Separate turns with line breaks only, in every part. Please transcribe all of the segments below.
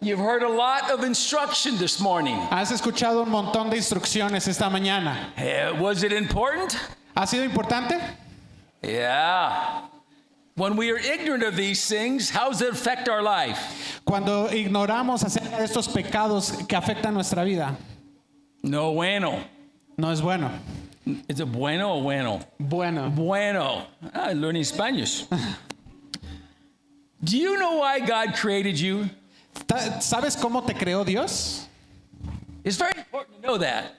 You've heard a lot of instruction this morning.
Has escuchado un montón de instrucciones esta mañana.
Was it important?
¿Ha sido importante?
Yeah. When we are ignorant of these things, how does it affect our life?
Cuando ignoramos acerca de estos pecados que afectan nuestra vida,
No bueno.
no es bueno.
Is it bueno o bueno?
Bueno.
Bueno. Learning Spanish. Do you know why God created you?
¿Sabes cómo te creó Dios?
It's very important to know that.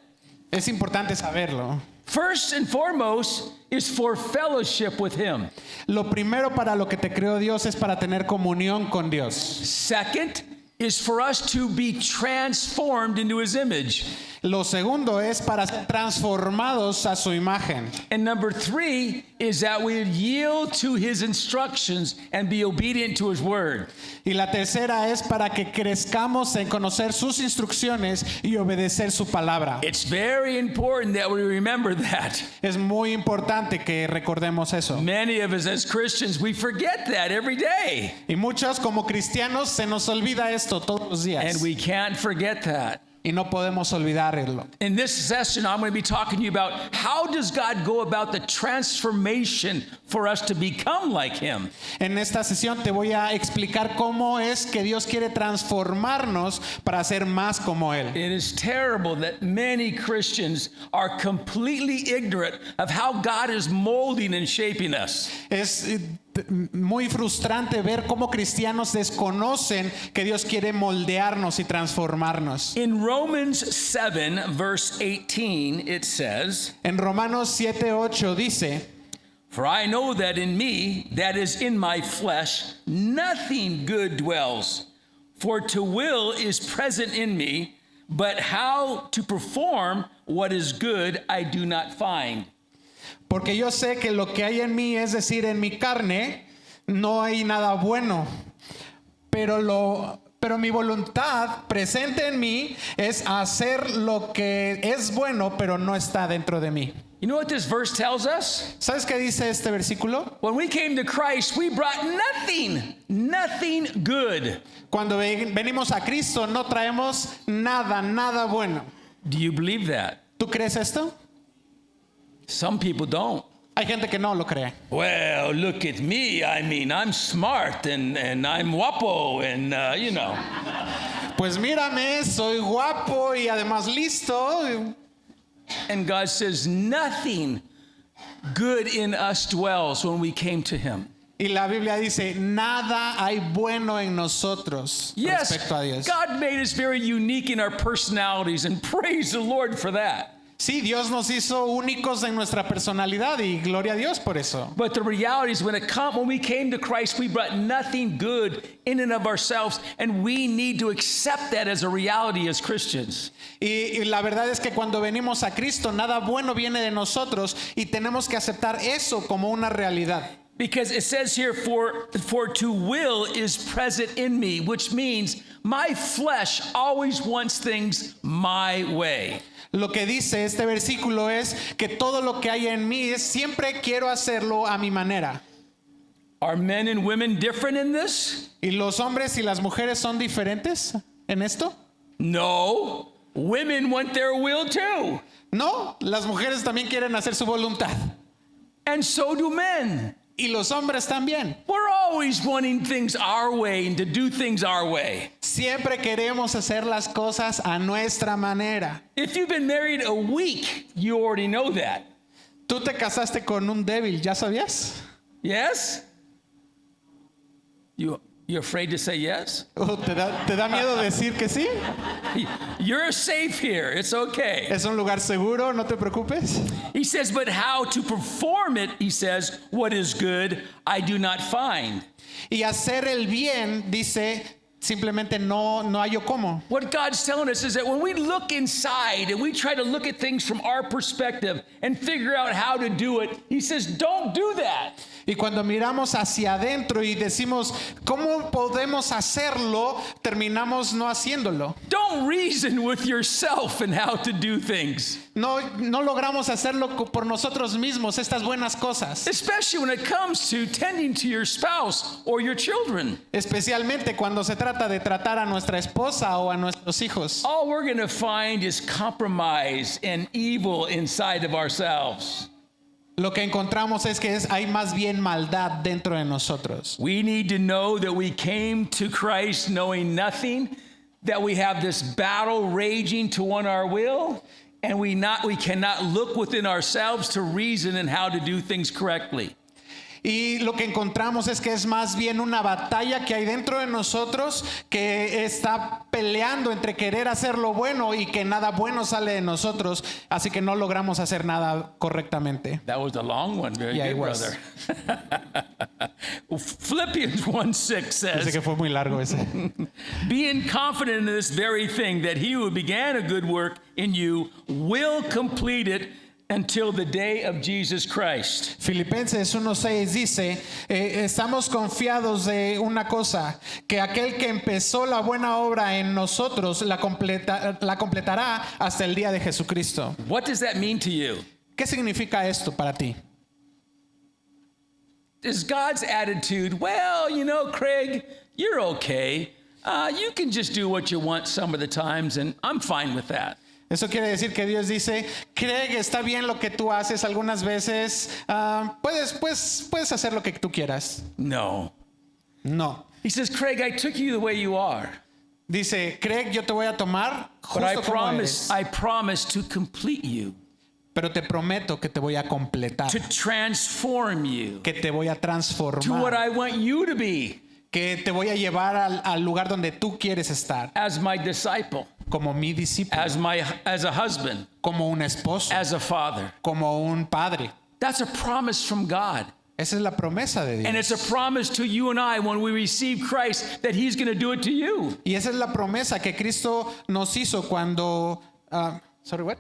Es importante saberlo.
First and foremost is for fellowship with Him.
Lo primero para lo que te creó Dios es para tener comunión con Dios.
Second is for us to be transformed into His image.
Lo segundo es para ser transformados a su imagen.
And number three is that we yield to His instructions and be obedient to His word.
Y la tercera es para que crezcamos en conocer sus instrucciones y obedecer su palabra.
It's very important that we remember that.
Es muy importante que recordemos eso.
Many of us as Christians, we forget that every day.
Y muchos como cristianos se nos olvida esto todos los días.
And we can't forget that.
Y no podemos olvidarlo.
In this session, I'm going to be talking to you about how does God go about the transformation for us to become like Him.
En esta sesión te voy a explicar cómo es que Dios quiere transformarnos para ser más como Él.
It is terrible that many Christians are completely ignorant of how God is molding and shaping us.
Es muy frustrante ver cómo cristianos desconocen que Dios quiere moldearnos y transformarnos.
In Romans 7, verse 18, it says,
En Romanos 7:8 dice,
"For I know that in me, that is in my flesh, nothing good dwells. For to will is present in me, but how to perform what is good I do not find."
porque yo sé que lo que hay en mí, es decir, en mi carne, no hay nada bueno, pero mi voluntad presente en mí es hacer lo que es bueno, pero no está dentro de mí.
You know what this verse tells us?
¿Sabes qué dice este versículo?
When we came to Christ, we brought nothing good.
Cuando venimos a Cristo no traemos nada bueno.
Do you believe that?
¿Tú crees esto?
Some people don't.
Hay gente que no lo cree.
Well, look at me. I mean, I'm smart and I'm guapo and, you know.
Pues mírame, soy guapo y además listo.
And God says nothing good in us dwells when we came to Him.
Y la Biblia dice, nada hay bueno en nosotros
Yes,
respecto a Dios.
God made us very unique in our personalities, and praise the Lord for that.
Sí, Dios nos hizo únicos en nuestra personalidad y gloria a Dios por eso.
But the reality is when we came to Christ, we brought nothing good in and of ourselves, and we need to accept that as a reality as Christians.
Y la verdad es que cuando venimos a Cristo, nada bueno viene de nosotros y tenemos que aceptar eso como una realidad.
Because it says here, for to will is present in me, which means my flesh always wants things my way.
Lo que dice este versículo es que todo lo que hay en mí es siempre quiero hacerlo a mi manera.
Are men and women different in this?
¿Y los hombres y las mujeres son diferentes en esto?
No. Women want their will too.
No, las mujeres también quieren hacer su voluntad.
And so do men.
Y los hombres también.
We're always wanting things our way and to do things our way.
Siempre queremos hacer las cosas a nuestra manera.
If you've been married a week, you already know that.
Tú te casaste con un débil, ¿ya sabías?
Yes? You afraid to say yes?
¿Te da miedo decir que sí?
You're safe here. It's okay.
Es un lugar seguro, no te preocupes.
He says, but how to perform it, he says, what is good, I do not find.
Y hacer el bien, dice, simplemente no hallo cómo.
What God's telling us is that when we look inside and we try to look at things from our perspective and figure out how to do it, he says, don't do that.
Y cuando miramos hacia adentro y decimos, ¿cómo podemos hacerlo? Terminamos no haciéndolo.
Don't reason with yourself and how to do things,
No logramos hacerlo por nosotros mismos, estas buenas cosas.
especially when it comes to tending to your spouse or your children.
Especialmente cuando se trata de tratar a nuestra esposa o a nuestros hijos.
All we're going to find is compromise and evil inside of ourselves.
Lo que encontramos es que hay más bien maldad dentro de nosotros.
We need to know that we came to Christ knowing nothing, that we have this battle raging to want our will, and we cannot look within ourselves to reason and how to do things correctly.
Y lo que encontramos es que es más bien una batalla que hay dentro de nosotros que está peleando entre querer hacer lo bueno y que nada bueno sale de nosotros, así que no logramos hacer nada correctamente.
That was a long one. Very
Yeah, it
good,
was.
brother. Philippians 1:6
Dice
says,
que fue muy largo ese.
being confident in this very thing, that he who began a good work in you will complete it until the day of Jesus Christ.
Filipenses 1:6 dice, estamos confiados de una cosa, que aquel que empezó la buena obra en nosotros la completará hasta el día de Jesucristo.
What does that mean to you?
¿Qué significa esto para ti?
Is God's attitude, well, you know, Craig, you're okay. You can just do what you want some of the times, and I'm fine with that.
Eso quiere decir que Dios dice, Craig, está bien lo que tú haces algunas veces, puedes hacer lo que tú quieras.
No.
No.
He says, Craig, I took you the way you are,
Dice, Craig, yo te voy a tomar
but I
justo como eres,
promise to complete you,
pero te prometo que te voy a completar,
to transform you
que te voy a
to what
transformar,
I want you to be
que te voy a llevar al lugar donde tú quieres estar,
as my disciple,
como mi discípulo,
as a husband,
como un esposo,
as a father.
como un padre.
That's a promise from God.
Esa es la promesa de
And
Dios.
it's a promise to you and I when we receive Christ that he's going to do it to you.
Y esa es la promesa que Cristo nos hizo cuando... sorry, what?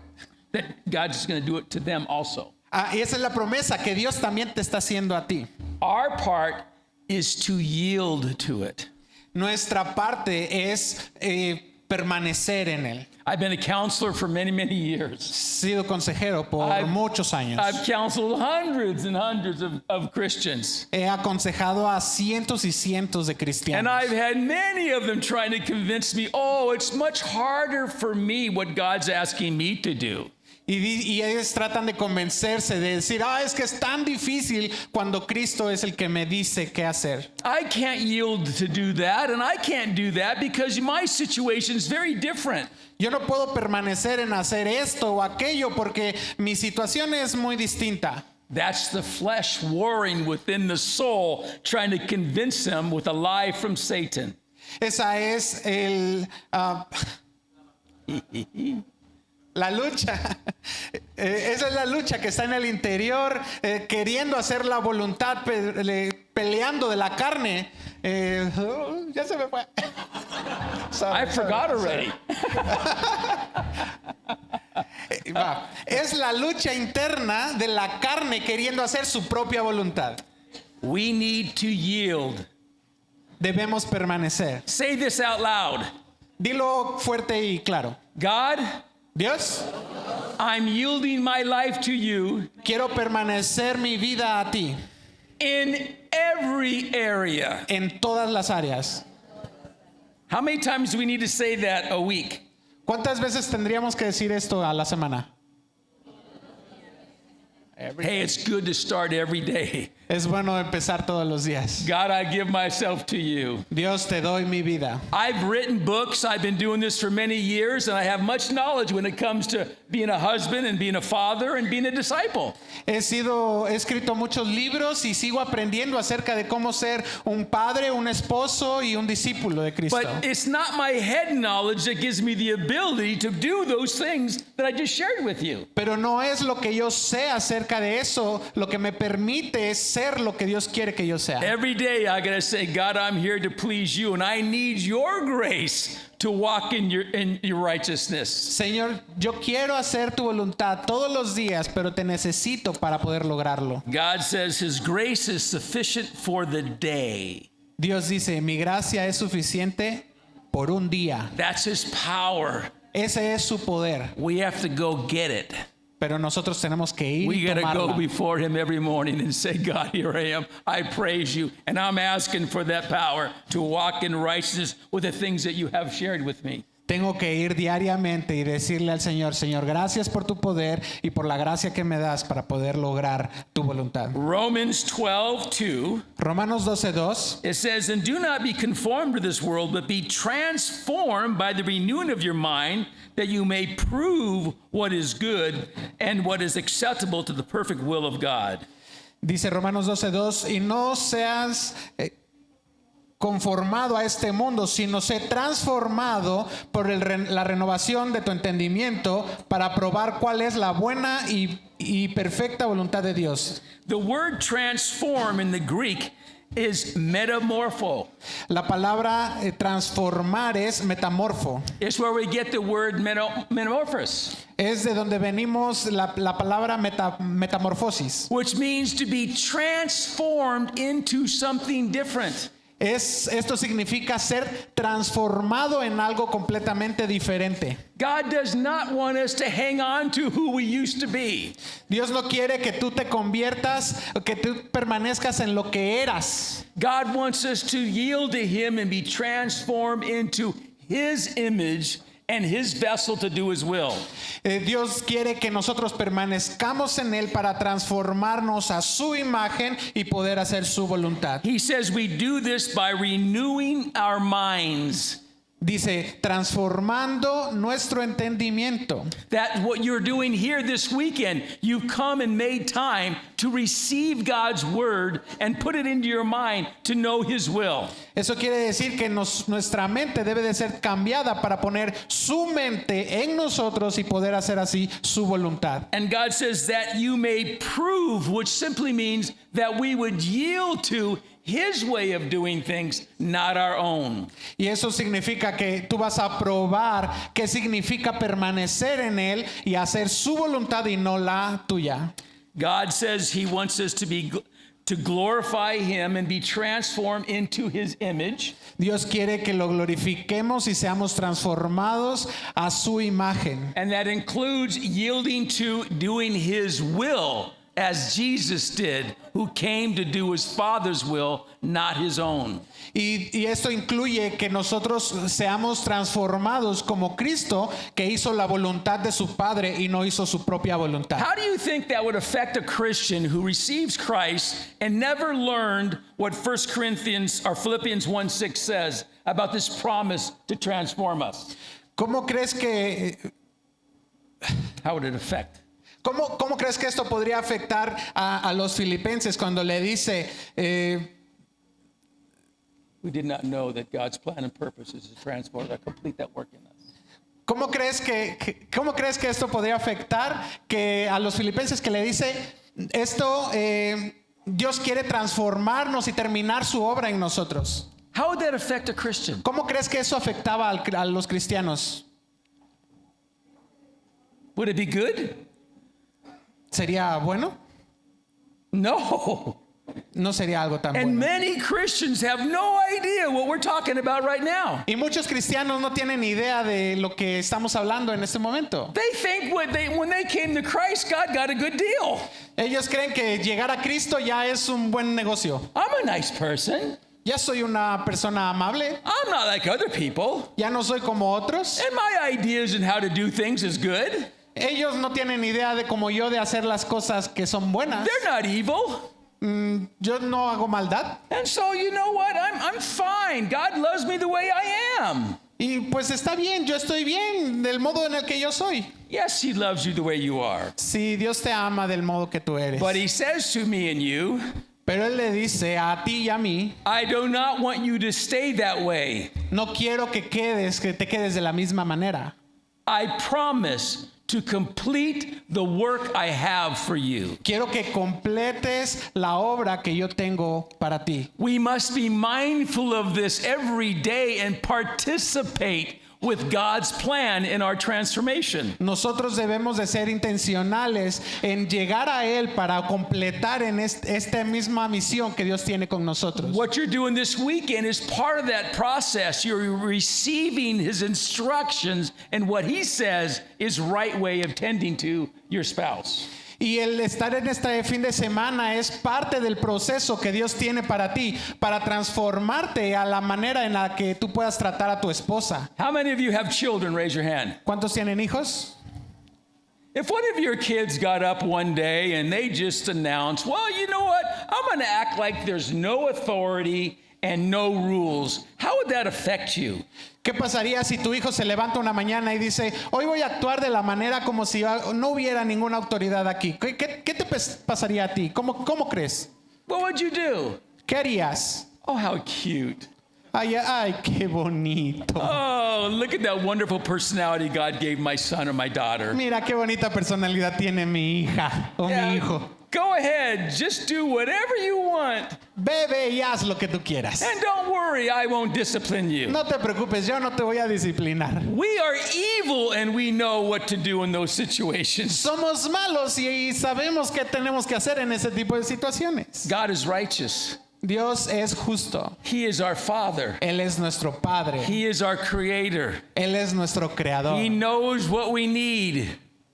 That God's going to do it to them also.
Y esa es la promesa que Dios también te está haciendo a ti.
Our part is to yield to it.
Nuestra parte es permanecer en Él.
I've been a counselor for many, many years.
He sido consejero por muchos años.
I've counseled hundreds and hundreds of Christians.
He aconsejado a cientos y cientos de
And
cristianos.
I've had many of them trying to convince me, oh, it's much harder for me what God's asking me to do.
Y ellos tratan de convencerse, de decir, es que es tan difícil cuando Cristo es el que me dice qué hacer.
I can't yield to do that, and I can't do that because my situation is very different.
Yo no puedo permanecer en hacer esto o aquello porque mi situación es muy distinta.
That's the flesh warring within the soul, trying to convince him with a lie from Satan.
Esa es la lucha. Esa es la lucha que está en el interior, queriendo hacer la voluntad, peleando de la carne. Ya se me fue.
I forgot already.
Es la lucha interna de la carne queriendo hacer su propia voluntad.
We need to yield.
Debemos permanecer.
Say this out loud.
Dilo fuerte y claro.
God,
Dios,
I'm yielding my life to you
quiero permanecer mi vida a ti
in every area.
en todas las áreas.
How many times do we need to say that a week?
¿Cuántas veces tendríamos que decir esto a la semana?
Hey, it's good to start every day.
Es bueno empezar todos los días.
God, I give myself to you.
Dios, te doy mi vida.
I've written books. I've been doing this for many years, and I have much knowledge when it comes to being a husband and being a father and being a disciple.
He escrito muchos libros y sigo aprendiendo acerca de cómo ser un padre, un esposo y un discípulo de Cristo.
But it's not my head knowledge that gives me the ability to do those things that I just shared with you.
Pero no es lo que yo sé acerca acerca de eso, lo que me permite es ser lo que Dios quiere que yo sea.
Every day I got to say, God, I'm here to please you, and I need your grace to walk in your righteousness.
Señor, yo quiero hacer tu voluntad todos los días, pero te necesito para poder lograrlo.
God says his grace is sufficient for the day.
Dios dice, mi gracia es suficiente por un día.
That's his power.
Ese es su poder,
We have to go get it.
pero nosotros tenemos que ir
We
y
got to go
tomarla.
before him every morning and say, God, here I am. I praise you. And I'm asking for that power to walk in righteousness with the things that you have shared with me.
Tengo que ir diariamente y decirle al Señor, Señor, gracias por tu poder y por la gracia que me das para poder lograr tu voluntad.
Romans 12:2,
Romanos 12:2
it says, and do not be conformed to this world, but be transformed by the renewing of your mind, that you may prove what is good and what is acceptable to the perfect will of God.
dice Romanos 12:2, y no seas conformado a este mundo, sino sé transformado por la renovación de tu entendimiento para probar cuál es la buena y perfecta voluntad de Dios.
The word transform in the Greek is metamorpho.
La palabra transformar es metamorfo.
It's where we get the word metamorphosis,
Es de donde venimos la palabra metamorfosis.
which means to be transformed into something different.
Esto significa ser transformado en algo completamente diferente.
God does not want us to hang on to who we used to be.
Dios no quiere que tú te conviertas, que tú permanezcas en lo que eras.
God wants us to yield to him and be transformed into his image and his vessel to do his will.
Dios quiere que nosotros permanezcamos en Él para transformarnos a su imagen y poder hacer su voluntad.
He says we do this by renewing our minds.
Dice, transformando nuestro entendimiento.
That what you're doing here this weekend, you've come and made time to receive God's word and put it into your mind to know his will.
Eso quiere decir que nuestra mente debe de ser cambiada para poner su mente en nosotros y poder hacer así su voluntad.
And God says that you may prove, which simply means that we would yield to his way of doing things, not our own.
Y eso significa que tú vas a probar qué significa permanecer en Él y hacer su voluntad y no la tuya.
God says he wants us to glorify him and be transformed into his image.
Dios quiere que lo glorifiquemos y seamos transformados a su imagen.
And that includes yielding to doing his will, as Jesus did, who came to do his Father's will, not his own.
Y esto incluye que nosotros seamos transformados como Cristo, que hizo la voluntad de su Padre y no hizo su propia voluntad.
How do you think that would affect a Christian who receives Christ and never learned what 1 Corinthians or Philippians 1:6 says about this promise to transform us?
¿Cómo crees que
How would it affect?
¿Cómo crees que esto podría afectar a los filipenses cuando le dice,
We did not know that God's plan and purpose is to transform, to complete that work in us.
¿cómo crees que esto podría afectar que a los filipenses que le dice esto, Dios quiere transformarnos y terminar su obra en nosotros?
How would that affect a Christian?
¿Cómo crees que eso afectaba a los cristianos?
Would it be good?
¿Sería bueno?
No.
No sería algo tan
And
bueno.
many Christians have no idea what we're talking about right now.
Y muchos cristianos no tienen idea de lo que estamos hablando en este momento.
They think when they came to Christ, God got a good deal.
Ellos creen que llegar a Cristo ya es un buen negocio.
I'm a nice person.
Ya soy una persona amable.
I'm not like other people.
Ya no soy como otros.
And my ideas on how to do things is good.
Ellos no tienen idea de como yo de hacer las cosas que son buenas.
They're not evil.
Yo no hago maldad.
And so you know what? I'm fine. God loves me the way I am.
Y pues está bien, yo estoy bien del modo en el que yo soy.
Yes, he loves you the way you are.
Sí, Dios te ama del modo que tú eres.
But he says to me and you,
Pero Él le dice a ti y a mí,
I do not want you to stay that way.
no quiero que te quedes de la misma manera.
I promise to complete the work I have for you.
Quiero que completes la obra que yo tengo para ti.
We must be mindful of this every day and participate with God's plan in our transformation.
Nosotros debemos de ser intencionales en llegar a Él para completar en esta misma misión que Dios tiene con nosotros.
What you're doing this weekend is part of that process. You're receiving His instructions, and what He says is right way of tending to your spouse.
Y el estar en este fin de semana es parte del proceso que Dios tiene para ti, para transformarte a la manera en la que tú puedas tratar a tu esposa.
How many of you have children? Raise your hand.
¿Cuántos tienen hijos?
If one of your kids got up one day and they just announced, well, you know what? I'm going to act like there's no authority and no rules. How would that affect you?
¿Qué pasaría si tu hijo se levanta una mañana y dice, hoy voy a actuar de la manera como si no hubiera ninguna autoridad aquí? ¿Qué te pasaría a ti? ¿Cómo crees?
What would you do?
¿Qué harías?
Oh, how cute.
Ay, qué bonito.
Oh, look at that wonderful personality God gave my son or my daughter.
Mira qué bonita personalidad tiene mi hija o mi hijo.
Go ahead, just do whatever you want.
Bebe y haz lo que tú quieras.
And don't worry, I won't discipline you.
No te preocupes, yo no te voy a disciplinar.
We are evil and we know what to do in those situations.
Somos malos y sabemos qué tenemos que hacer en ese tipo de situaciones.
God is righteous.
Dios es justo.
He is our Father.
Él es nuestro Padre.
He is our Creator.
Él es nuestro Creador.
He knows what we need.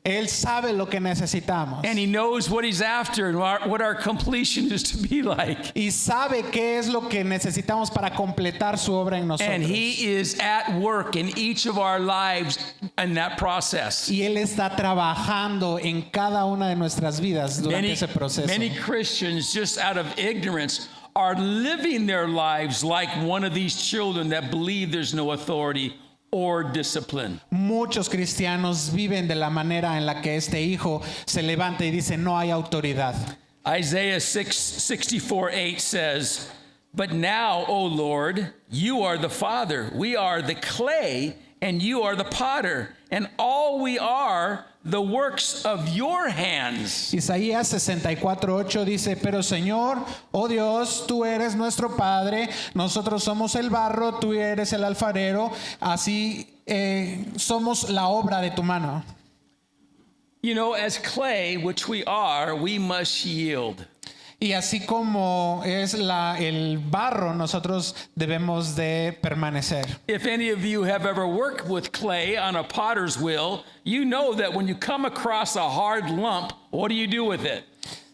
Él sabe lo que necesitamos.
And He knows what He's after and what our completion is to be like.
Y sabe qué es lo que necesitamos para completar su obra en nosotros.
And He is at work in each of our lives in that process.
Y Él está trabajando en cada una de nuestras vidas durante ese proceso.
Many Christians, just out of ignorance, are living their lives like one of these children that believe there's no authority or discipline.
Muchos cristianos viven de la manera en la que este hijo se levanta y dice no hay autoridad.
Isaiah 64:8 says, "But now, O Lord, you are the Father. We are the clay, and you are the potter, and all we are the works of your hands."
Isaías 64:8 dice, pero Señor, oh Dios, tú eres nuestro Padre, nosotros somos el barro, tú eres el alfarero, así somos la obra de tu mano.
You know, as clay, which we are, we must yield.
Y así como es el barro, nosotros debemos de permanecer.
If any of you have ever worked with clay on a potter's wheel, you know that when you come across a hard lump, what do you do with it?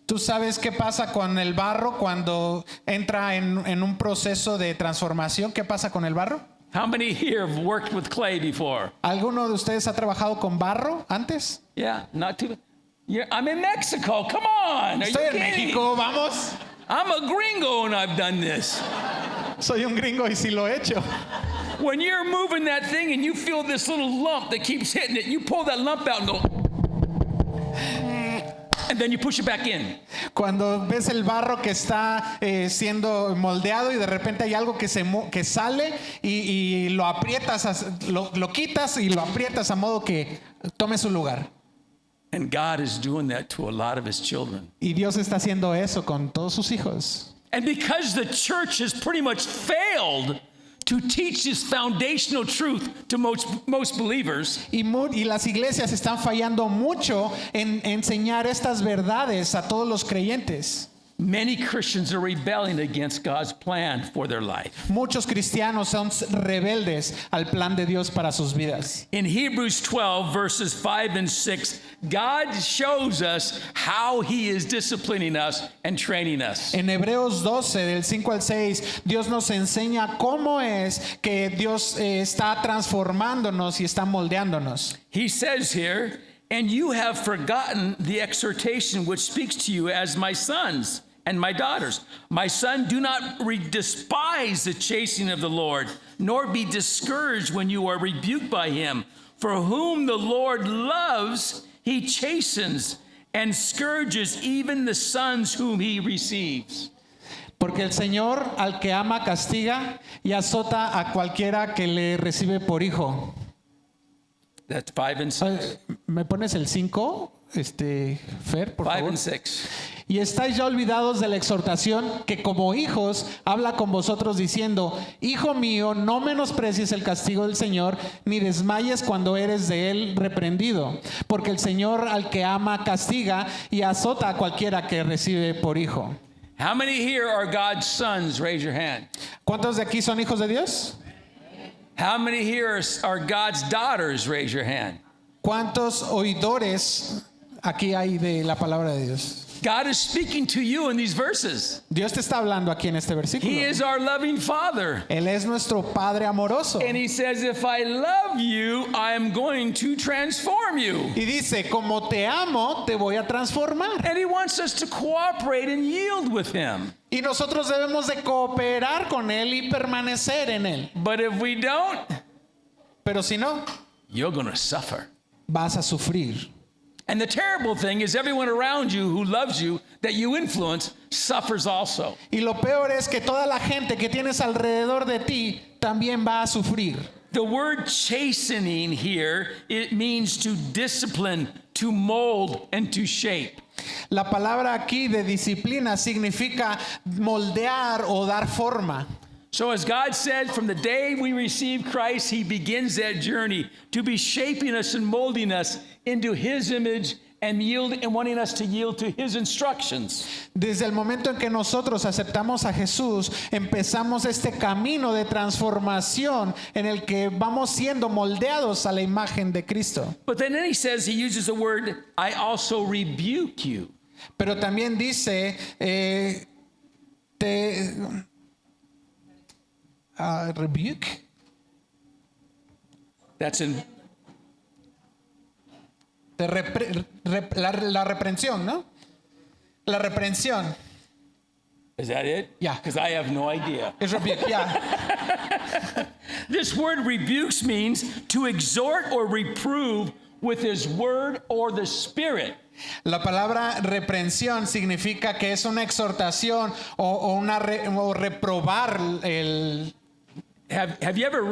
¿Tú sabes qué pasa con el barro cuando entra en un proceso de transformación? ¿Qué pasa con el barro?
How many here have worked with clay before?
¿Alguno de ustedes ha trabajado con barro antes?
Yeah, not too. I'm in Mexico. Come on. Are you
Estoy en
kidding?
México, vamos.
I'm a gringo and I've done this.
Soy un gringo y sí lo he hecho.
When you're moving that thing and you feel this little lump that keeps hitting it, you pull that lump out and go, and then you push it back in.
Cuando ves el barro que está siendo moldeado y de repente hay algo que sale y lo aprietas, lo quitas y lo aprietas a modo que tome su lugar.
And God is doing that to a lot of His children.
Y Dios está haciendo eso con todos sus hijos.
And because the church has pretty much failed to teach this foundational truth to most believers,
Y las iglesias están fallando mucho en enseñar estas verdades a todos los creyentes.
many Christians are rebelling against God's plan for their life.
Muchos cristianos son rebeldes al plan de Dios para sus vidas.
In Hebrews 12, verses 5 and 6, God shows us how He is disciplining us and training us.
En Hebreos 12, del 5 al 6, Dios nos enseña cómo es que Dios está transformándonos y está moldeándonos.
He says here, "And you have forgotten the exhortation which speaks to you as my sons and my daughters. My son, do not despise the chastening of the Lord, nor be discouraged when you are rebuked by Him. For whom the Lord loves, He chastens and scourges even the sons whom He receives."
Porque el Señor al que ama castiga y azota a cualquiera que le recibe por hijo.
That's 5 and 6.
¿Me pones el 5, Fer, por
5
favor?
and 6.
Y estáis ya olvidados de la exhortación que como hijos habla con vosotros diciendo, Hijo mío, no menosprecies el castigo del Señor, ni desmayes cuando eres de él reprendido, porque el Señor al que ama castiga y azota a cualquiera que recibe por hijo.
How many here are God's sons? Raise your hand.
¿Cuántos de aquí son hijos de Dios?
How many here are God's daughters? Raise your hand.
¿Cuántos oidores aquí hay de la palabra de Dios?
God is speaking to you in these verses.
Dios te está hablando aquí en este versículo.
He is our loving Father.
Él es nuestro Padre amoroso.
And he says, if I love you, I am going to transform you.
Y dice, como te amo, te voy a transformar.
And he wants us to cooperate and yield with him.
Y nosotros debemos de cooperar con Él y permanecer en Él.
But if we don't,
Pero si no,
you're going to suffer.
vas a sufrir.
And the terrible thing is everyone around you who loves you, that you influence, suffers also.
Y lo peor es que toda la gente que tienes alrededor de ti también va a sufrir.
The word chastening here, it means to discipline, to mold, and to shape.
La palabra aquí de disciplina significa moldear o dar forma.
So as God said, from the day we receive Christ, he begins that journey to be shaping us and molding us into his image and wanting us to yield to his instructions.
Desde el momento en que nosotros aceptamos a Jesús, empezamos este camino de transformación en el que vamos siendo moldeados a la imagen de Cristo.
But then he says, he uses the word, I also rebuke you.
Pero también dice, rebuke.
That's in,
La reprensión, ¿no? La reprensión.
is that it?
Yeah.
Because I have no idea.
Es rebuke, yeah.
This word rebukes means to exhort or reprove with his word or the spirit.
La palabra reprensión significa que es una exhortación o reprobar el...
Have you ever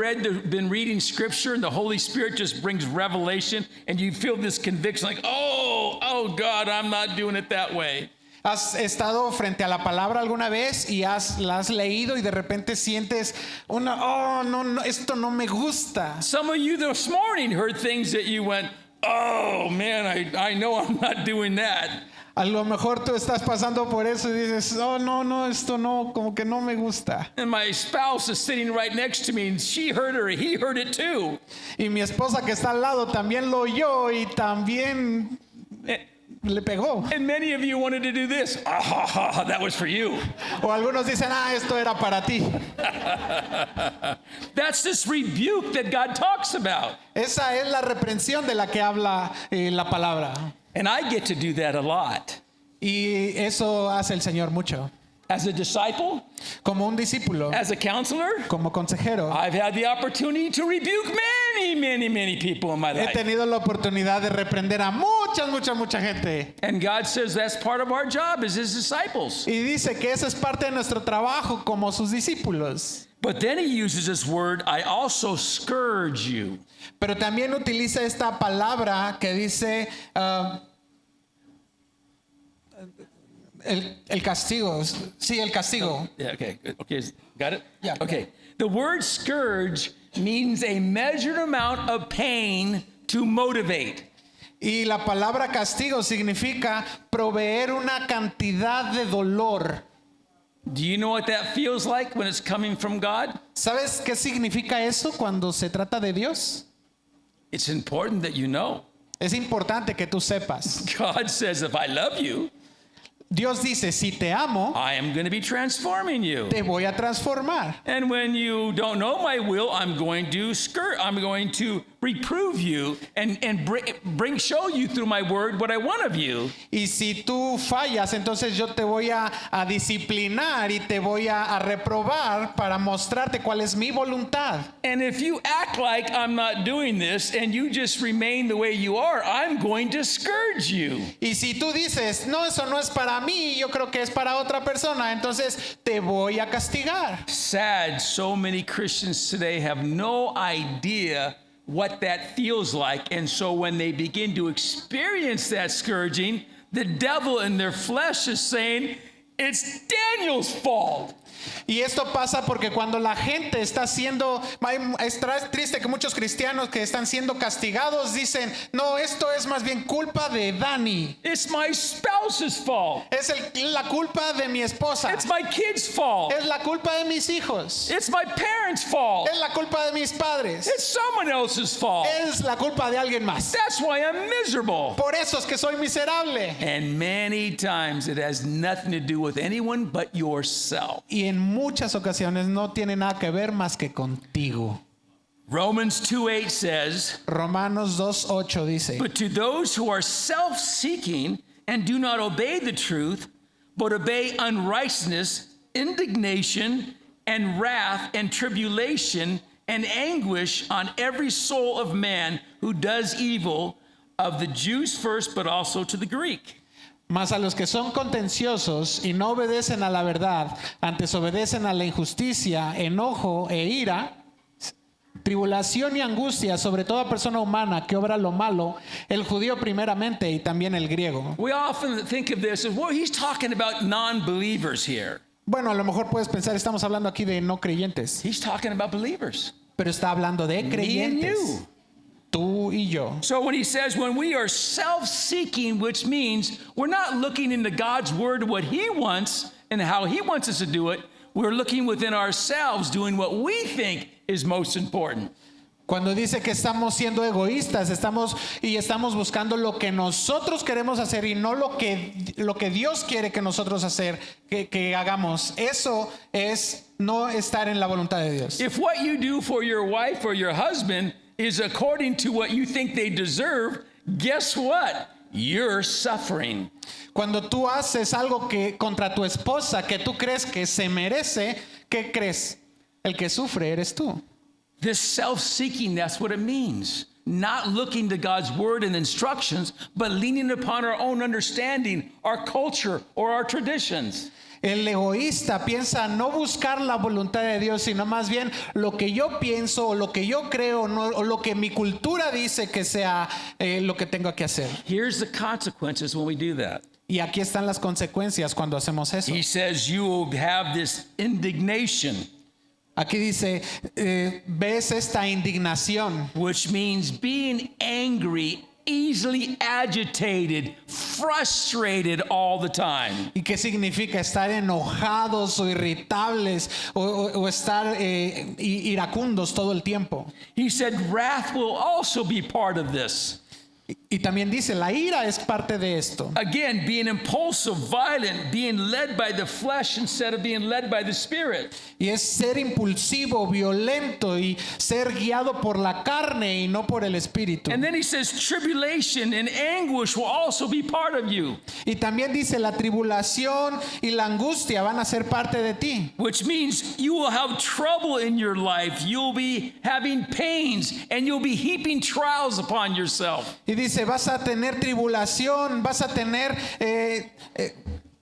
been reading scripture and the Holy Spirit just brings revelation and you feel this conviction like, oh God, I'm not doing it that way.
¿Has estado frente a la palabra alguna vez y la has leído y de repente sientes no, esto no me gusta?
Some of you this morning heard things that you went, oh man, I know I'm not doing that.
A lo mejor tú estás pasando por eso y dices, no, esto no, como que no me gusta.
And my spouse is sitting right next to me and she heard it or he heard it too.
Y mi esposa que está al lado también lo oyó y también le pegó.
And many of you wanted to do this. Ah, that was for you.
O algunos dicen, esto era para ti.
That's this rebuke that God talks about.
Esa es la reprensión de la que habla la palabra.
And I get to do that a lot.
Y eso hace el Señor mucho.
As a disciple,
como un discípulo,
as a counselor,
como consejero,
I've had the opportunity to rebuke many people in my
he
life.
tenido la oportunidad de reprender a mucha gente.
And God says that's part of our job as his disciples.
Y dice que eso es parte de nuestro trabajo como sus discípulos.
But then he uses this word, I also scourge you.
Pero también utiliza esta palabra que dice el castigo. Sí, el castigo.
Yeah, okay, got it?
Yeah.
Okay. The word scourge means a measured amount of pain to motivate.
Y la palabra castigo significa proveer una cantidad de dolor.
Do you know what that feels like when it's coming from God?
¿Sabes qué significa eso cuando se trata de Dios?
It's important that you know.
Es importante que tú sepas.
God says, if I love you,
Dios dice, si te amo,
I am going to be transforming you.
te voy a transformar.
And when you don't know my will, I'm going to reprove you and show you through my word what I want of you.
Y si tú fallas, entonces yo te voy a disciplinar y te voy a reprobar para mostrarte cuál es mi voluntad.
And if you act like I'm not doing this and you just remain the way you are, I'm going to scourge you.
Y si tú dices, no, eso no es para mí, yo creo que es para otra persona, entonces te voy a castigar.
Sad, so many Christians today have no idea what that feels like. And so when they begin to experience that scourging, the devil in their flesh is saying, it's Daniel's fault.
Y esto pasa porque cuando la gente está siendo, es triste que muchos cristianos que están siendo castigados dicen, no, esto es más bien culpa de Dani.
It's my spouse's fault.
Es la culpa de mi esposa.
It's my kid's fault.
Es la culpa de mis hijos.
It's my parents' fault.
Es la culpa de mis padres.
It's someone else's fault.
Es la culpa de alguien más.
That's why I'm miserable.
Por eso es que soy miserable.
And many times it has nothing to do with anyone but yourself.
Y en muchas ocasiones no tiene nada que ver más que contigo.
Romans 2:8 says,
Romanos 2:8 dice,
but to those who are self-seeking and do not obey the truth, but obey unrighteousness, indignation, and wrath, and tribulation, and anguish on every soul of man who does evil, of the Jews first, but also to the Greek.
mas a los que son contenciosos y no obedecen a la verdad, antes obedecen a la injusticia, enojo e ira, tribulación y angustia sobre toda persona humana que obra lo malo, el judío primeramente y también el griego.
We often think of this as, well, he's talking about non-believers here.
Bueno, a lo mejor puedes pensar, estamos hablando aquí de no creyentes,
He's talking about believers.
pero está hablando de
Me and
creyentes.
you.
Tú y yo.
So when he says when we are self-seeking, which means we're not looking into God's word, what he wants and how he wants us to do it, we're looking within ourselves, doing what we think is most important.
Cuando dice que estamos siendo egoístas, estamos buscando lo que nosotros queremos hacer y no lo que Dios quiere que nosotros que hagamos. Eso es no estar en la voluntad de Dios.
If what you do for your wife or your husband is according to what you think they deserve, guess what? You're suffering.
Cuando tú haces algo que contra tu esposa que tú crees que se merece, ¿qué crees? El que sufre eres tú.
This self-seeking, that's what it means. Not looking to God's word and instructions, but leaning upon our own understanding, our culture, or our traditions.
El egoísta piensa no buscar la voluntad de Dios, sino más bien lo que yo pienso o lo que yo creo o lo que mi cultura dice que sea lo que tengo que hacer.
Here's the consequences when we do that.
Y aquí están las consecuencias cuando hacemos eso.
He says you will have this indignation,
Aquí dice, ves esta indignación,
which means being angry, easily agitated, frustrated all the time.
y qué significa estar enojados o irritables o estar iracundos todo el tiempo.
He said wrath will also be part of this.
Y también dice, la ira es parte de esto.
Again, being impulsive, violent, being led by the flesh instead of being led by the Spirit.
Y es ser impulsivo, violento y ser guiado por la carne y no por el espíritu.
And then he says tribulation and anguish will also be part of you,
Y también dice, la tribulación y la angustia van a ser parte de ti.
which means you will have trouble in your life. You'll be having pains and you'll be heaping trials upon yourself.
Y dice, vas a tener tribulación, vas a tener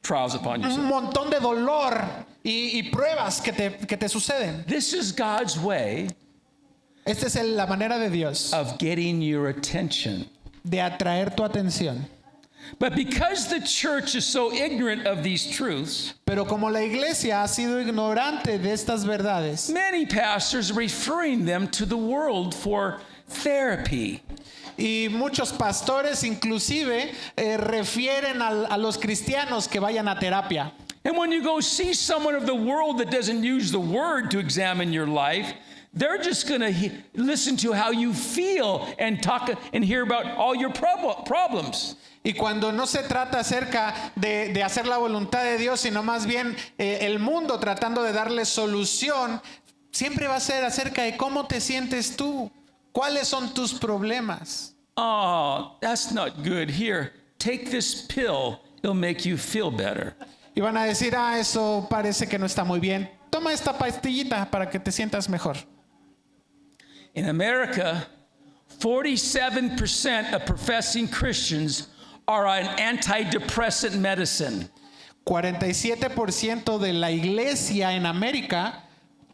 Trials upon yourself.
un montón de dolor y pruebas que te suceden.
This is God's way
Esta es la manera de Dios
of getting your attention.
de atraer tu atención.
But because the church is so ignorant of these truths,
Pero como la iglesia ha sido ignorante de estas verdades,
many pastors are referring them to the world for therapy.
y muchos pastores inclusive refieren a los cristianos que vayan a terapia.
And when you go see someone of the world that doesn't use the word to examine your life, they're just going to listen to how you feel and talk and hear about all your problems.
Y cuando no se trata acerca de hacer la voluntad de Dios, sino más bien el mundo tratando de darle solución, siempre va a ser acerca de cómo te sientes tú, cuáles son tus problemas.
Oh, that's not good. Here, take this pill. It'll make you feel better.
Y van a decir, eso parece que no está muy bien. Toma esta pastillita para que te sientas mejor.
In America, 47% of professing Christians are on antidepressant medicine.
47% de la iglesia en América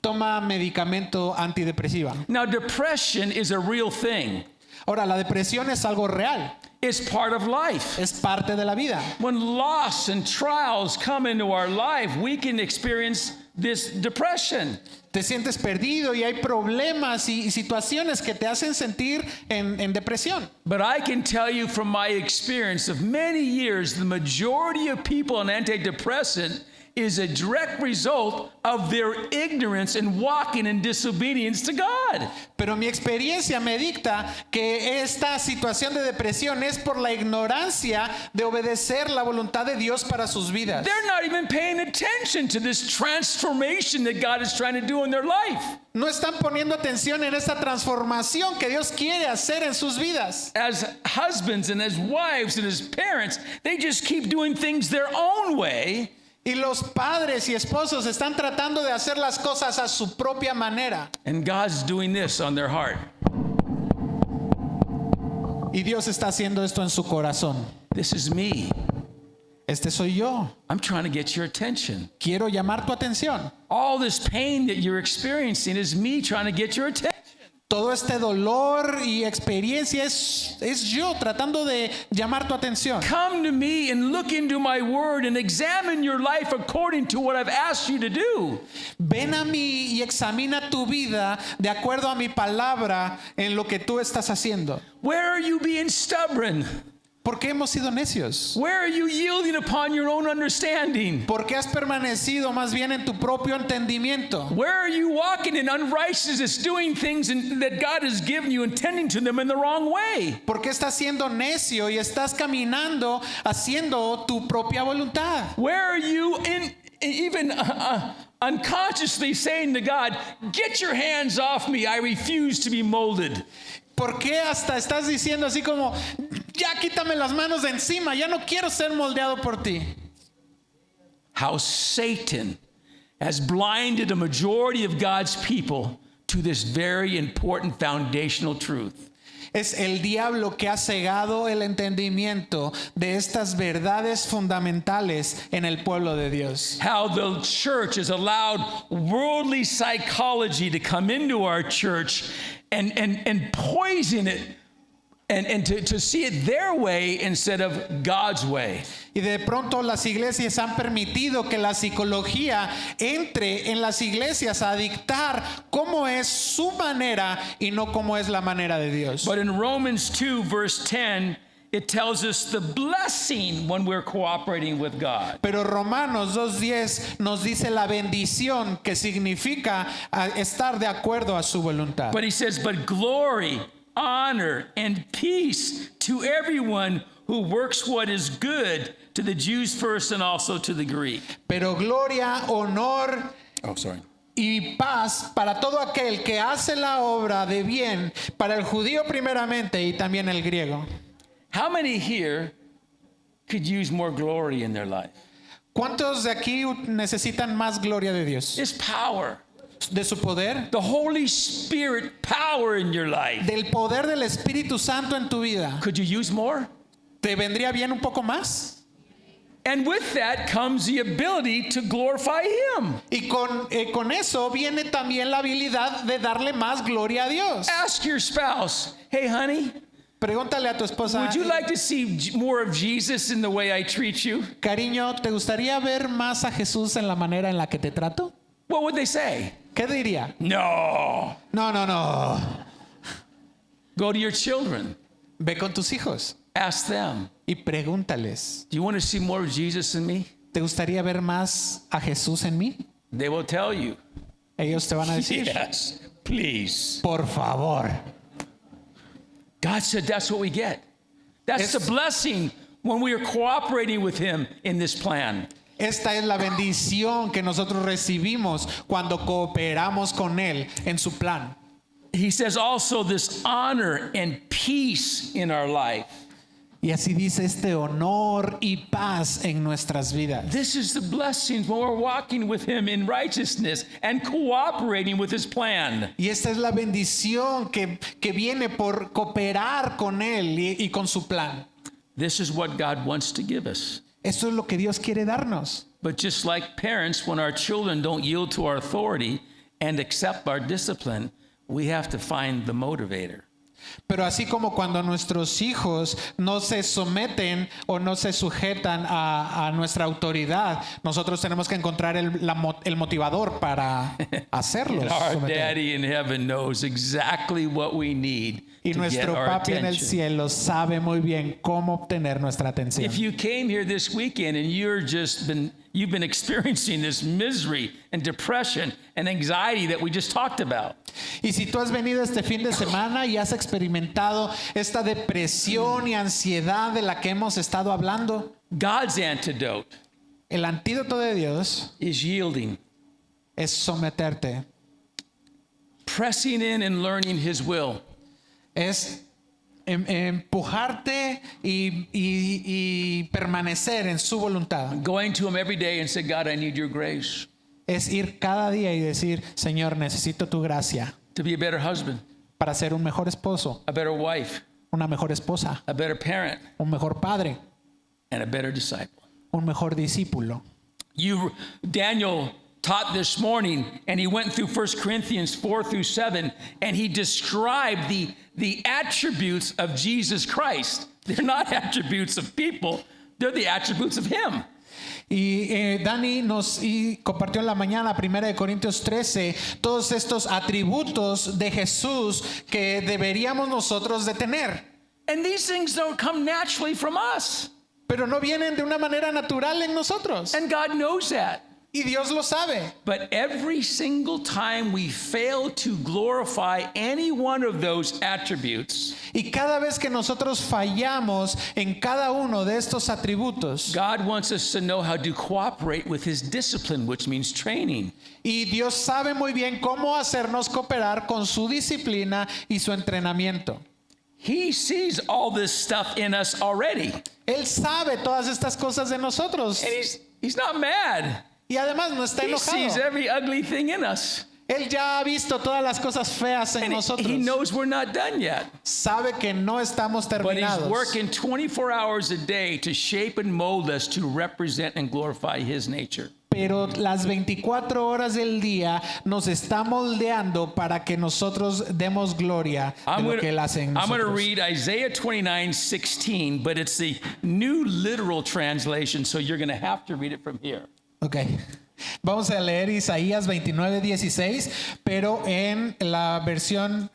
toma medicamento antidepresiva.
Now, depression is a real thing.
Ahora, la depresión es algo real,
It's part of life.
es parte de la vida.
When loss and trials come into our life, we can experience this depression.
Te sientes perdido y hay problemas y situaciones que te hacen sentir en depresión.
But I can tell you from my experience of many years, the majority of people on antidepressant is a direct result of their ignorance and walking in disobedience to God.
Pero mi experiencia me dicta que esta situación de depresión es por la ignorancia de obedecer la voluntad de Dios para sus vidas.
They're not even paying attention to this transformation that God is trying to do in their life.
No están poniendo atención en esta transformación que Dios quiere hacer en sus vidas.
As husbands and as wives and as parents, they just keep doing things their own way.
Y los padres y esposos están tratando de hacer las cosas a su propia manera.
And God's doing this on their heart.
Y Dios está haciendo esto en su corazón.
This is me.
Este soy yo.
I'm trying to get your attention.
Quiero llamar tu atención.
All this pain that you're experiencing is me trying to get your attention.
Todo este dolor y experiencia es yo tratando de llamar tu atención.
Come to me and look into my word and examine your life according to what I've asked you to do.
Ven a mí y examina tu vida de acuerdo a mi palabra en lo que tú estás haciendo.
Where are you being stubborn?
¿Por qué hemos sido necios?
Where are you yielding upon your own understanding?
¿Por qué has permanecido más bien en tu propio entendimiento?
Where are you walking in unrighteousness, doing things that God has given you and tending to them in the wrong way?
¿Por qué estás siendo necio y estás caminando haciendo tu propia voluntad?
Where are you even unconsciously saying to God, get your hands off me, I refuse to be molded?
¿Por qué hasta estás diciendo así como, ya quítame las manos de encima, ya no quiero ser moldeado por ti?
How Satan has blinded a majority of God's people to this very important foundational truth.
Es el diablo que ha cegado el entendimiento de estas verdades fundamentales en el pueblo de Dios.
How the church has allowed worldly psychology to come into our church and poison it and to see it their way instead of God's way.
Y de pronto las iglesias han permitido que la psicología entre en las iglesias a dictar cómo es su manera y no cómo es la manera de Dios.
But in Romans 2 verse 10, it tells us the blessing when we're cooperating with God.
Pero Romanos 2:10 nos dice la bendición que significa estar de acuerdo a su voluntad.
But he says, but glory, honor, and peace to everyone who works what is good, to the Jews first and also to the Greek.
Pero gloria, honor y paz para todo aquel que hace la obra de bien, para el judío primeramente y también el griego.
How many here could use more glory in their life?
¿Cuántos de aquí necesitan más gloria de Dios?
It's power.
De su poder,
The Holy Spirit power in your life.
del poder del Espíritu Santo en tu vida.
Could you use more?
¿Te vendría bien un poco más?
And with that comes the ability to glorify Him.
Y con eso viene también la habilidad de darle más gloria a Dios.
Ask your spouse, hey, honey,
Pregúntale a tu esposa,
would you like to see more of Jesus in the way I treat you?
cariño, ¿te gustaría ver más a Jesús en la manera en la que te trato?
What would they say?
¿Qué diría?
No.
No.
Go to your children.
Ve con tus hijos
Ask them,
y pregúntales,
do you want to see more of Jesus in me?
¿te gustaría ver más a Jesús en mí?
They will tell you,
Ellos te van a decir,
yes, please.
por favor.
God said that's what we get. That's the blessing when we are cooperating with Him in this plan.
Esta es la bendición que nosotros recibimos cuando cooperamos con Él en su plan.
He says also this honor and peace in our life.
Y así dice este honor y paz en nuestras vidas.
This is the blessings when we're walking with Him in righteousness and cooperating with His plan.
Y esta es la bendición que viene por cooperar con Él y con su plan.
This is what God wants to give us.
Esto es lo que Dios quiere darnos.
But just like parents, when our children don't yield to our authority and accept our discipline, we have to find the motivator.
Pero así como cuando nuestros hijos no se someten o no se sujetan a nuestra autoridad, nosotros tenemos que encontrar el motivador para hacerlos.
Our
someter.
daddy in heaven knows exactly what we need
Y
to get
nuestro
our
papi en el
attention.
cielo sabe muy bien cómo obtener nuestra atención.
If you came here this weekend and you've been experiencing this misery and depression and anxiety that we just talked about,
Y si tú has venido este fin de semana y has experimentado esta depresión y ansiedad de la que hemos estado hablando,
God's antidote
el antídoto de Dios
is yielding,
es someterte,
pressing in and learning His will.
es empujarte y permanecer en su voluntad.
Going to Him every day and say, God, I need your grace
Es ir cada día y decir, Señor, necesito tu gracia
to be a better husband,
para ser un mejor esposo,
a better wife,
una mejor esposa,
a better parent,
un mejor padre,
and a better disciple.
un mejor discípulo.
Daniel taught this morning, and he went through 1 Corinthians 4 through 7, and he described the attributes of Jesus Christ. They're not attributes of people, they're the attributes of Him.
Y Dani nos compartió en la mañana, 1 Corintios 13, todos estos atributos de Jesús que deberíamos nosotros de tener.
And these things don't come naturally from us.
Pero no vienen de una manera natural en nosotros.
And God knows that.
Y Dios lo sabe.
But every single time we fail to glorify any one of those attributes,
Y cada vez que nosotros fallamos en cada uno de estos atributos,
God wants us to know how to cooperate with His discipline, which means training.
y Dios sabe muy bien cómo hacernos cooperar con su disciplina y su entrenamiento.
He sees all this stuff in us already.
Él sabe todas estas cosas de nosotros.
And he's not mad.
Y además no está
He sees
enojado.
every ugly thing in us.
Él ya ha visto todas las cosas feas en
And
nosotros.
he knows we're not done yet.
Sabe que no estamos
But he's
terminados.
working 24 hours a day to shape and mold us to represent and glorify His nature.
Pero las 24 horas del día nos está moldeando para que nosotros demos gloria de lo que Él hace en
I'm going to
nosotros.
read Isaiah 29:16, but it's the New Literal Translation, so you're going to have to read it from here.
Ok. Vamos a leer Isaías 29:16, pero en la versión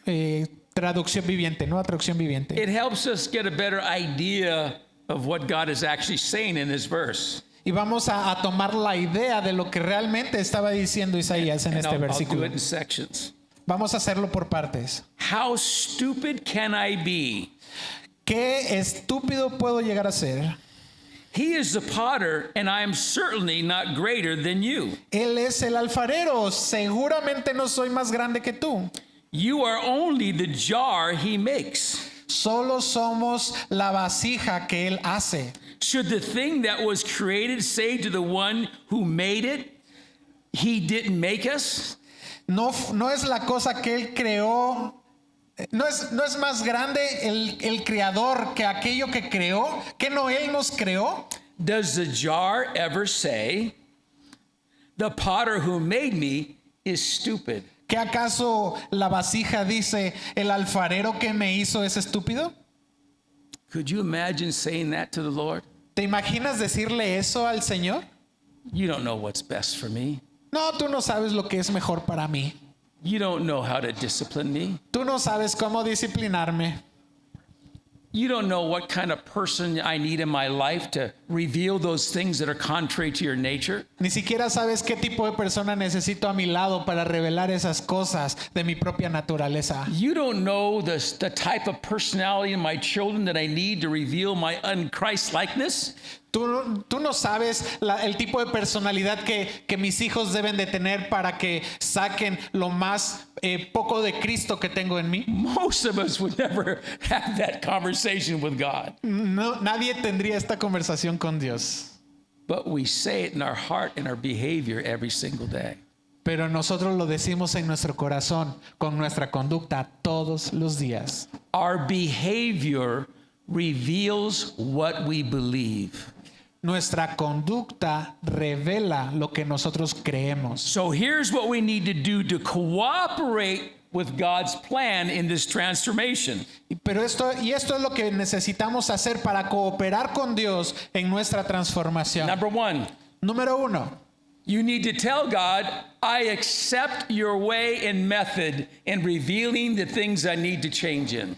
traducción viviente, nueva traducción viviente.
It helps us get a better idea of what God is actually saying in this verse.
Y vamos a tomar la idea de lo que realmente estaba diciendo Isaías en
And
este
I'll do
versículo.
it in sections.
Vamos a hacerlo por partes.
How stupid can I be?
¿Qué estúpido puedo llegar a ser?
He is the potter, and I am certainly not greater than you.
Él es el alfarero, seguramente no soy más grande que tú.
You are only the jar he makes.
Solo somos la vasija que Él hace.
Should the thing that was created say to the one who made it, He didn't make us?
No es la cosa que Él creó. No es más grande el creador que aquello que creó, que no Él nos creó.
Does the jar ever say, the potter who made me is stupid?
¿Que acaso la vasija dice, el alfarero que me hizo es estúpido?
Could you imagine saying that to the Lord?
¿Te imaginas decirle eso al Señor?
You don't know what's best for me.
No, tú no sabes lo que es mejor para mí.
You don't know how to discipline me.
Tú no sabes cómo disciplinarme.
You don't know what kind of person I need in my life to reveal those things that are contrary to your nature.
Ni siquiera sabes qué tipo de persona necesito a mi lado para revelar esas cosas de mi propia naturaleza.
You don't know the type of personality in my children that I need to reveal my unChrist-likeness.
Tú no sabes el tipo de personalidad que mis hijos deben de tener para que saquen lo más poco de Cristo que tengo en mí.
Most of us would never have that conversation with God.
No, nadie tendría esta conversación con Dios.
But we say it in our heart and our behavior every single day.
Pero nosotros lo decimos en nuestro corazón, con nuestra conducta todos los días.
Our behavior reveals what we believe.
Nuestra conducta revela lo que nosotros creemos.
So here's what we need to do to cooperate with God's plan in this transformation.
Pero esto es lo que necesitamos hacer para cooperar con Dios en nuestra transformación.
Number one,
Número 1.
you need to tell God, I accept your way and method in revealing the things I need to change in.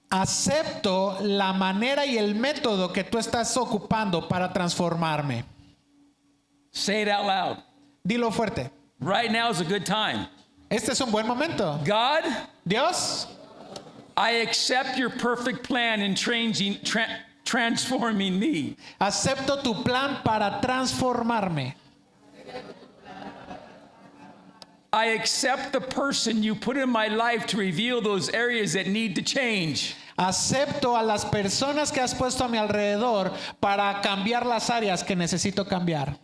Acepto la manera y el método que tú estás ocupando para transformarme.
Say it out loud.
Dilo fuerte.
Right now is a good time.
Este es un buen momento.
God,
Dios,
I accept your perfect plan in transforming me.
acepto tu plan para transformarme.
I accept the person you put in my life to reveal those areas that need to change.
Acepto a las personas que has puesto a mi alrededor para cambiar las áreas que necesito cambiar.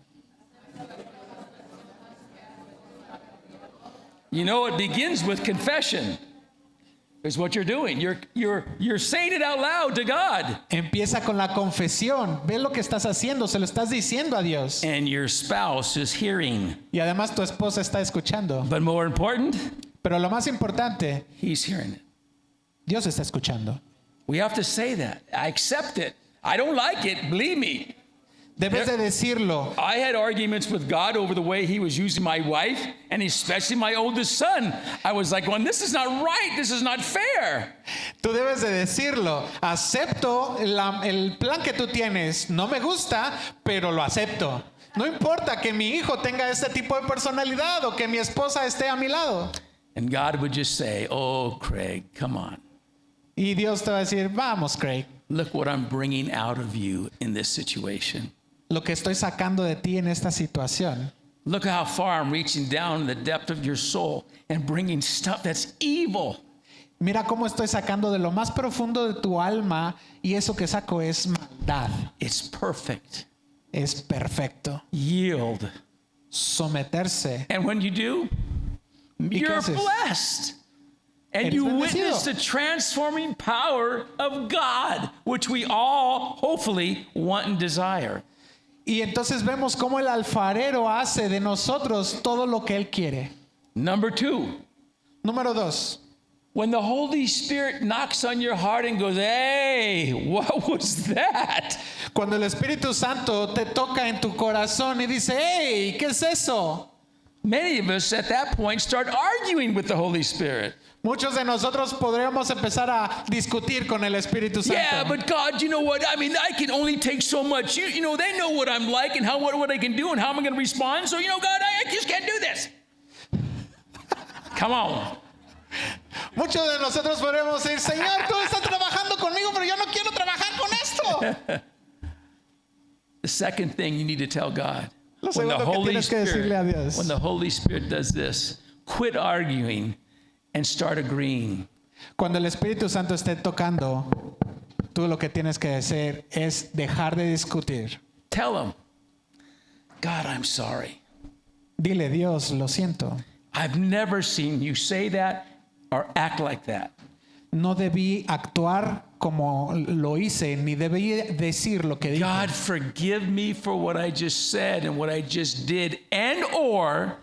You know, it begins with confession. Is what you're doing. You're saying it out loud to God.
Empieza con la confesión. Ve lo que estás haciendo, se lo estás diciendo a Dios.
And your spouse is hearing.
Y además tu esposa está escuchando.
But more important,
Pero lo más importante,
he's hearing it.
Dios está escuchando.
We have to say that. I accept it. I don't like it, believe me.
Debes de decirlo.
I had arguments with God over the way he was using my wife, and especially my oldest son. I was like, well, this is not right. This is not fair.
Tú debes de decirlo. Acepto el plan que tú tienes. No me gusta, pero lo acepto. No importa que mi hijo tenga este tipo de personalidad o que mi esposa esté a mi lado.
And God would just say, oh, Craig, come on.
Y Dios te va a decir, vamos, Craig.
Look what I'm bringing out of you in this situation.
Lo que estoy sacando de ti en esta situación.
Look how far I'm reaching down in the depth of your soul and bringing stuff that's evil.
Mira cómo estoy sacando de lo más profundo de tu alma y eso que saco es maldad.
It's perfect.
Es perfecto.
Yield.
Someterse.
And when you do,
qué
you're
haces?
blessed. And
Eres
you
bendecido.
witness the transforming power of God, which we all hopefully want and desire.
Y entonces vemos cómo el alfarero hace de nosotros todo lo que él quiere.
Number two,
Número 2.
when the Holy Spirit knocks on your heart and goes, hey, what was that?
Cuando el Espíritu Santo te toca en tu corazón y dice, hey, ¿qué es eso?
Many of us at that point start arguing with the Holy Spirit.
Muchos de nosotros podríamos empezar a discutir con el Espíritu Santo.
Yeah, but God, you know what? I mean, I can only take so much. You know, they know what I'm like and what I can do and how I'm going to respond. So, you know, God, I just can't do this. Come on.
Muchos de nosotros podríamos decir, Señor, tú estás trabajando conmigo, pero yo no quiero trabajar con esto.
The second thing you need to tell God,
Lo
when the
segundo que
Holy
tienes que decirle a Dios.
when the Holy Spirit does this, quit arguing and start agreeing.
Cuando el Espíritu Santo esté tocando, tú lo que tienes que hacer es dejar de discutir.
Tell him, God, I'm sorry.
Dile, Dios, lo siento.
I've never seen you say that or act like that.
No debí actuar como lo hice, ni debí decir lo que dije.
God, forgive me for what I just said and what I just did and or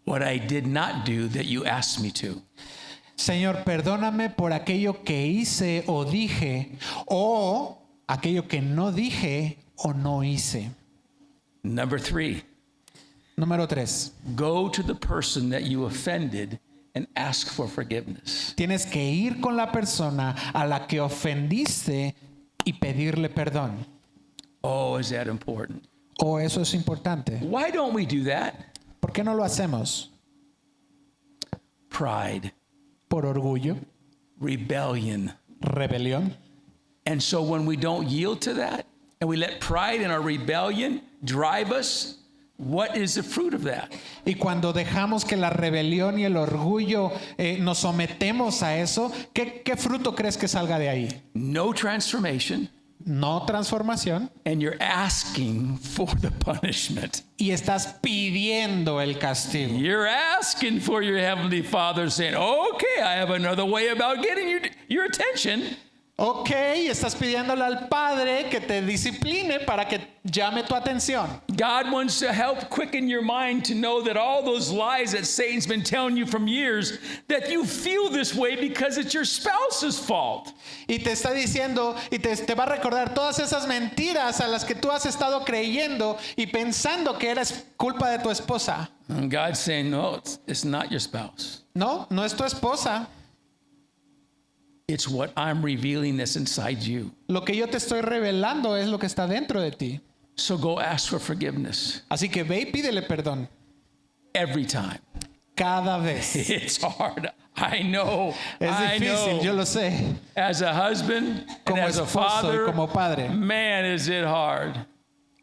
what I did not do that you asked me to.
Señor, perdóname por aquello que hice o dije, o aquello que no dije o no hice.
Number 3,
Número 3.
go to the person that you offended and ask for forgiveness.
Tienes que ir con la persona a la que ofendiste y pedirle perdón.
Oh, is that important?
O eso es importante.
Why don't we do that?
¿Por qué no lo hacemos?
Pride,
Por orgullo,
rebellion.
rebelión.
And so when we don't yield to that and we let pride and our rebellion drive us, what is the fruit of that?
Y cuando dejamos que la rebelión y el orgullo nos sometemos a eso, ¿qué fruto crees que salga de ahí?
No transformation,
No transformación.
and you're asking for the punishment.
Y estás pidiendo el castigo.
You're asking for your Heavenly Father saying, okay, I have another way about getting your attention.
Ok, estás pidiéndole al Padre que te discipline para que llame tu atención.
God wants to help quicken your mind to know that all those lies that Satan's been telling you from years, that you feel this way because it's your spouse's fault.
Y te está diciendo y te va a recordar todas esas mentiras a las que tú has estado creyendo y pensando que eres culpa de tu esposa.
And God's saying, no, it's not your spouse.
No, no es tu esposa.
It's what I'm revealing that's inside you.
Lo que yo te estoy revelando es lo que está dentro de ti.
So go ask for forgiveness
Así que ve y pídele perdón
every time.
cada vez.
It's hard. I know.
Es
I
difícil, yo
know.
lo sé.
As a husband and
Como
as a
esposo y
father,
como padre.
man, is it hard.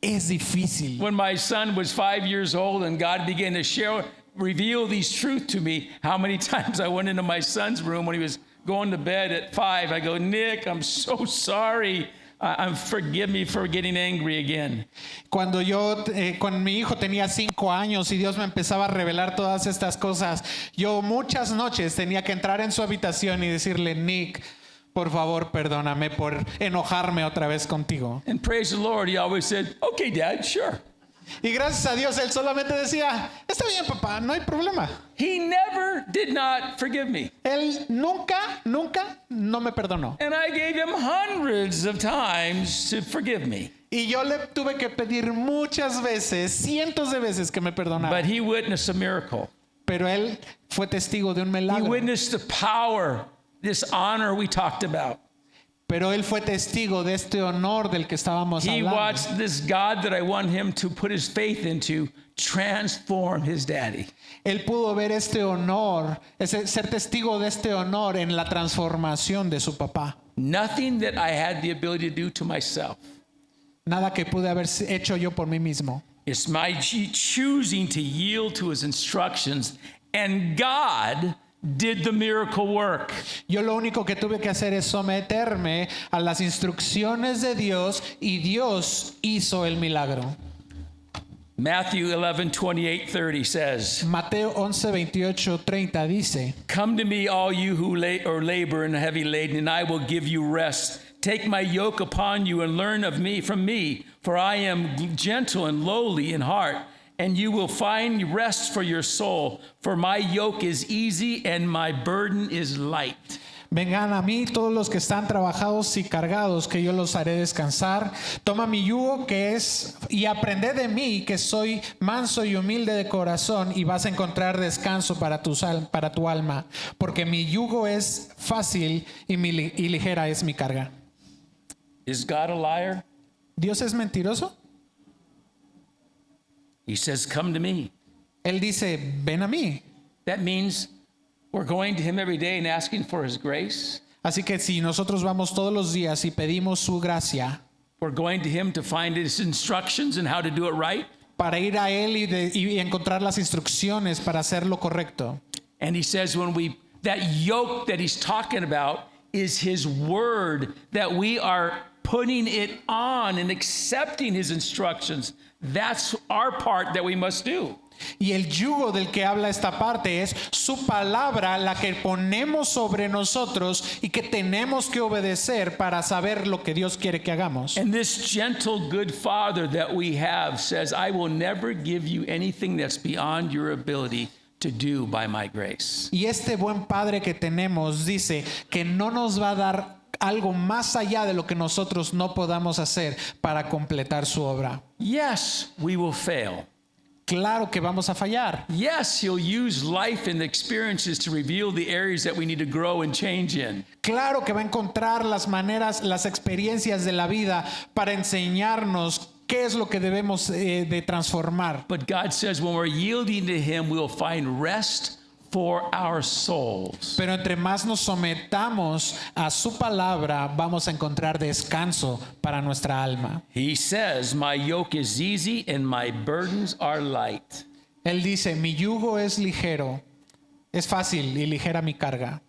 Es difícil.
When my son was 5 years old and God began to reveal these truths to me, how many times I went into my son's room when he was going to bed at 5. I go, Nick, I'm so sorry. Forgive me for getting angry again.
Cuando mi hijo tenía 5 años y Dios me empezaba a revelar todas estas cosas, yo muchas noches tenía que entrar en su habitación y decirle, Nick, por favor, perdóname por enojarme otra vez contigo.
And praise the Lord, he always said, okay, Dad, sure.
Y gracias a Dios, él solamente decía, está bien, papá, no hay problema.
He never did not forgive me.
Él nunca no me perdonó.
And I gave him hundreds of times to forgive me.
Y yo le tuve que pedir muchas veces, cientos de veces que me perdonara.
But he witnessed a miracle.
Pero él fue testigo de un
He
milagro.
witnessed the power, this honor we talked about.
Pero él fue testigo de este honor del que estábamos
He
hablando.
watched this God that I want him to put his faith into transform his daddy.
Él pudo ver este honor, ser testigo de este honor en la transformación de su papá.
Nothing that I had the ability to do to myself.
Nada que pude haber hecho yo por mí mismo.
It's my choosing to yield to his instructions, and God did the miracle work.
Yo lo único que tuve que hacer es someterme a las instrucciones de Dios y Dios hizo el milagro.
Matthew 11:28-30 says,
Mateo 11:28-30 dice,
come to me, all you who labor and are heavy laden, and I will give you rest. Take my yoke upon you and learn from me, for I am gentle and lowly in heart, and you will find rest for your soul. For my yoke is easy and my burden is light.
vengan a mí todos los que están trabajados y cargados, que yo los haré descansar. Toma mi yugo y aprended de mí, que soy manso y humilde de corazón, y vas a encontrar descanso para tu alma, porque mi yugo es fácil y ligera es mi carga.
Is God a liar?
¿Dios es mentiroso?
He says, come to me.
Él dice, ven a mí.
That means we're going to him every day and asking for his grace.
Así que si nosotros vamos todos los días y pedimos su gracia,
We're going to him to find his instructions and how to do it right.
para ir a él y encontrar las instrucciones para hacer lo correcto.
And he says that yoke that he's talking about is his word, that we are putting it on and accepting his instructions. That's our part that we must do.
Y el yugo del que habla esta parte es su palabra, la que ponemos sobre nosotros y que tenemos que obedecer para saber lo que Dios quiere que hagamos.
And this gentle, good father that we have says, I will never give you anything that's beyond your ability to do by my grace.
Y este buen padre que tenemos dice que no nos va a dar algo más allá de lo que nosotros no podamos hacer para completar su obra.
Yes, we will fail.
Claro que vamos a fallar.
Yes, he'll use life and experiences to reveal the areas that we need to grow and change in.
Claro que va a encontrar las maneras, las experiencias de la vida para enseñarnos qué es lo que debemos de transformar.
But God says when we're yielding to him, we'll find rest for our souls.
Pero entre más nos sometamos a su palabra, vamos a encontrar descanso para nuestra alma.
He says, my yoke is easy and my burdens are light.
Él dice, mi yugo es ligero, es fácil y ligera mi carga.